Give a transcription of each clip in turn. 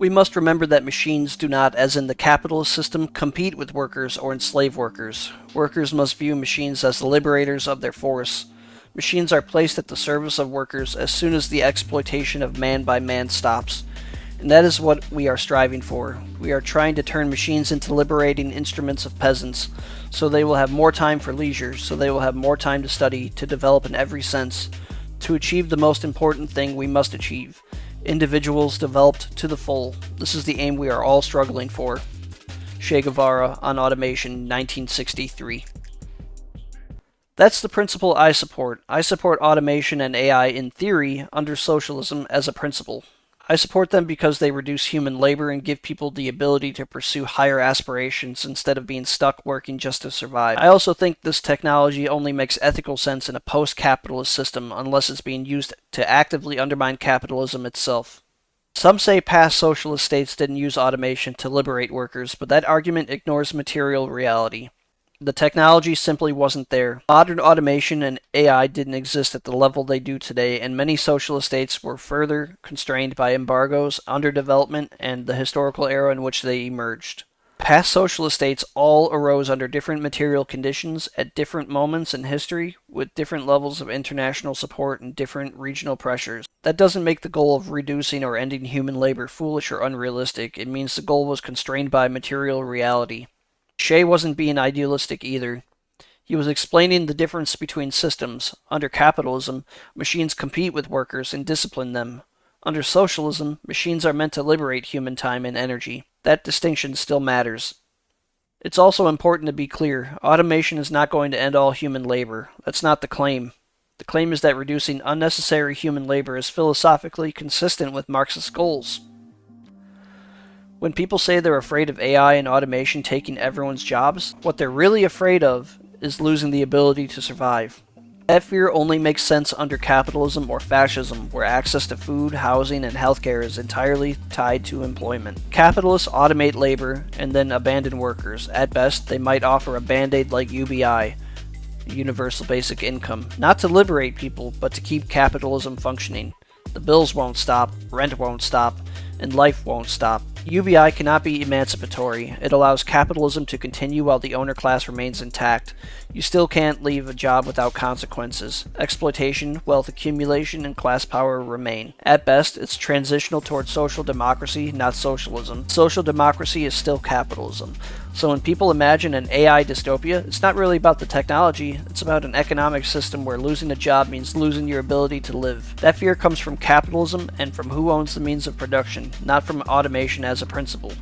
We must remember that machines do not, as in the capitalist system, compete with workers or enslave workers. Workers must view machines as the liberators of their force. Machines are placed at the service of workers as soon as the exploitation of man by man stops. And that is what we are striving for. We are trying to turn machines into liberating instruments of peasants, so they will have more time for leisure, so they will have more time to study, to develop in every sense, to achieve the most important thing we must achieve. Individuals developed to the full. This is the aim we are all struggling for. Che Guevara on Automation, 1963. That's the principle I support. I support automation and AI in theory under socialism as a principle. I support them because they reduce human labor and give people the ability to pursue higher aspirations instead of being stuck working just to survive. I also think this technology only makes ethical sense in a post-capitalist system unless it's being used to actively undermine capitalism itself. Some say past socialist states didn't use automation to liberate workers, but that argument ignores material reality. The technology simply wasn't there. Modern automation and AI didn't exist at the level they do today, and many socialist states were further constrained by embargoes, underdevelopment, and the historical era in which they emerged. Past socialist states all arose under different material conditions at different moments in history, with different levels of international support and different regional pressures. That doesn't make the goal of reducing or ending human labor foolish or unrealistic. It means the goal was constrained by material reality. Che wasn't being idealistic either. He was explaining the difference between systems. Under capitalism, machines compete with workers and discipline them. Under socialism, machines are meant to liberate human time and energy. That distinction still matters. It's also important to be clear. Automation is not going to end all human labor. That's not the claim. The claim is that reducing unnecessary human labor is philosophically consistent with Marxist goals. When people say they're afraid of AI and automation taking everyone's jobs, what they're really afraid of is losing the ability to survive. That fear only makes sense under capitalism or fascism, where access to food, housing, and healthcare is entirely tied to employment. Capitalists automate labor and then abandon workers. At best, they might offer a band-aid like UBI, Universal Basic Income, not to liberate people, but to keep capitalism functioning. The bills won't stop, rent won't stop, and life won't stop. UBI cannot be emancipatory. It allows capitalism to continue while the owner class remains intact. You still can't leave a job without consequences. Exploitation, wealth accumulation, and class power remain. At best, it's transitional towards social democracy, not socialism. Social democracy is still capitalism. So when people imagine an AI dystopia, it's not really about the technology, it's about an economic system where losing a job means losing your ability to live. That fear comes from capitalism and from who owns the means of production, not from automation as a principle.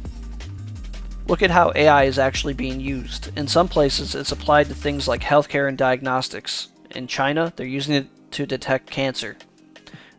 Look at how AI is actually being used. In some places, it's applied to things like healthcare and diagnostics. In China, they're using it to detect cancer.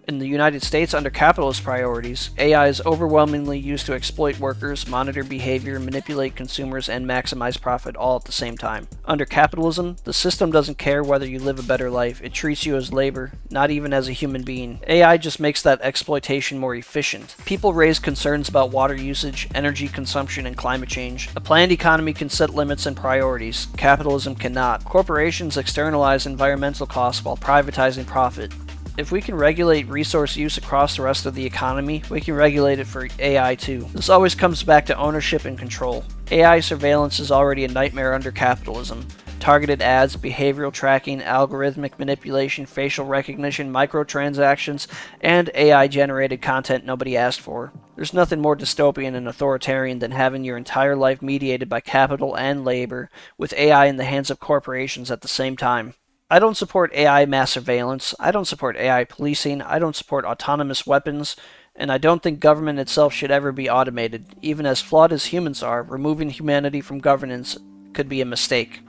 In the United States, under capitalist priorities, AI is overwhelmingly used to exploit workers, monitor behavior, manipulate consumers, and maximize profit all at the same time. Under capitalism, the system doesn't care whether you live a better life. It treats you as labor, not even as a human being. AI just makes that exploitation more efficient. People raise concerns about water usage, energy consumption, and climate change. A planned economy can set limits and priorities. Capitalism cannot. Corporations externalize environmental costs while privatizing profit. If we can regulate resource use across the rest of the economy, we can regulate it for AI too. This always comes back to ownership and control. AI surveillance is already a nightmare under capitalism. Targeted ads, behavioral tracking, algorithmic manipulation, facial recognition, microtransactions, and AI-generated content nobody asked for. There's nothing more dystopian and authoritarian than having your entire life mediated by capital and labor, with AI in the hands of corporations at the same time. I don't support AI mass surveillance, I don't support AI policing, I don't support autonomous weapons, and I don't think government itself should ever be automated. Even as flawed as humans are, removing humanity from governance could be a mistake.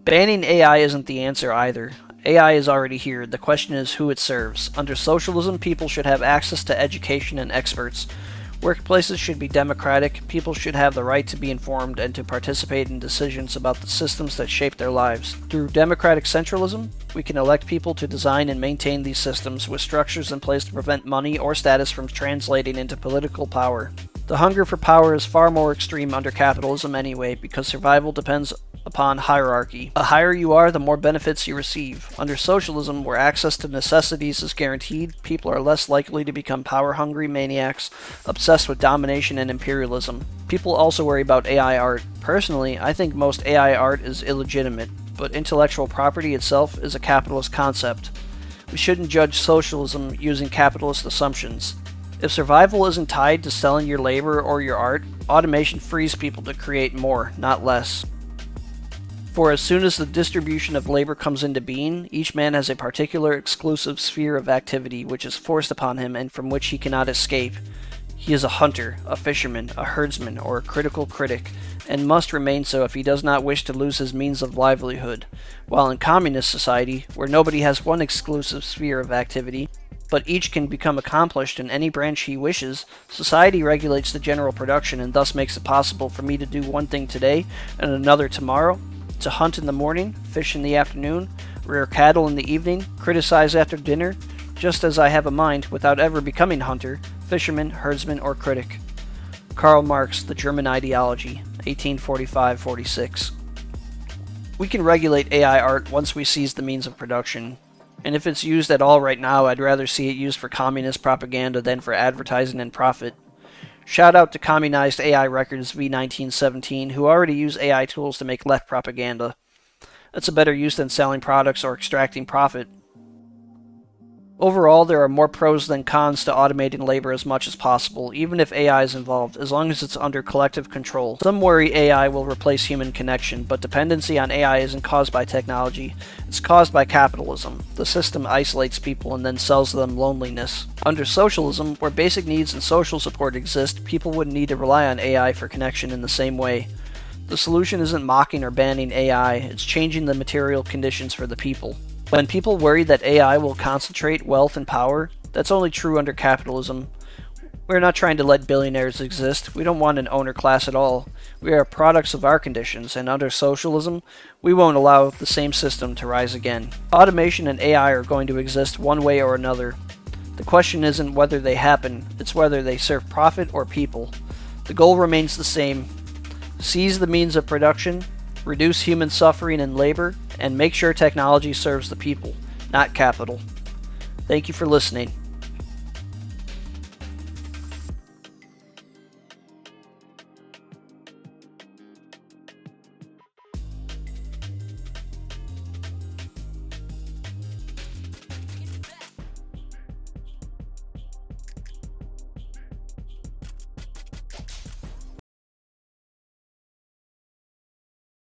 Banning AI isn't the answer either. AI is already here, the question is who it serves. Under socialism, people should have access to education and experts. Workplaces should be democratic, people should have the right to be informed and to participate in decisions about the systems that shape their lives. Through democratic centralism, we can elect people to design and maintain these systems with structures in place to prevent money or status from translating into political power. The hunger for power is far more extreme under capitalism anyway, because survival depends upon hierarchy. The higher you are, the more benefits you receive. Under socialism, where access to necessities is guaranteed, people are less likely to become power-hungry maniacs obsessed with domination and imperialism. People also worry about AI art. Personally, I think most AI art is illegitimate, but intellectual property itself is a capitalist concept. We shouldn't judge socialism using capitalist assumptions. If survival isn't tied to selling your labor or your art, automation frees people to create more, not less. For as soon as the distribution of labor comes into being, each man has a particular exclusive sphere of activity which is forced upon him and from which he cannot escape. He is a hunter, a fisherman, a herdsman, or a critical critic, and must remain so if he does not wish to lose his means of livelihood. While in communist society, where nobody has one exclusive sphere of activity, but each can become accomplished in any branch he wishes, society regulates the general production and thus makes it possible for me to do one thing today and another tomorrow, to hunt in the morning, fish in the afternoon, rear cattle in the evening, criticize after dinner, just as I have a mind without ever becoming hunter, fisherman, herdsman, or critic. Karl Marx, The German Ideology, 1845-46. We can regulate AI art once we seize the means of production. And if it's used at all right now, I'd rather see it used for communist propaganda than for advertising and profit. Shout out to Communized AI Records V1917, who already use AI tools to make left propaganda. That's a better use than selling products or extracting profit. Overall, there are more pros than cons to automating labor as much as possible, even if AI is involved, as long as it's under collective control. Some worry AI will replace human connection, but dependency on AI isn't caused by technology, it's caused by capitalism. The system isolates people and then sells them loneliness. Under socialism, where basic needs and social support exist, people wouldn't need to rely on AI for connection in the same way. The solution isn't mocking or banning AI, it's changing the material conditions for the people. When people worry that AI will concentrate wealth and power, that's only true under capitalism. We're not trying to let billionaires exist. We don't want an owner class at all. We are products of our conditions, and under socialism, we won't allow the same system to rise again. Automation and AI are going to exist one way or another. The question isn't whether they happen, it's whether they serve profit or people. The goal remains the same. Seize the means of production, reduce human suffering and labor, and make sure technology serves the people, not capital. Thank you for listening.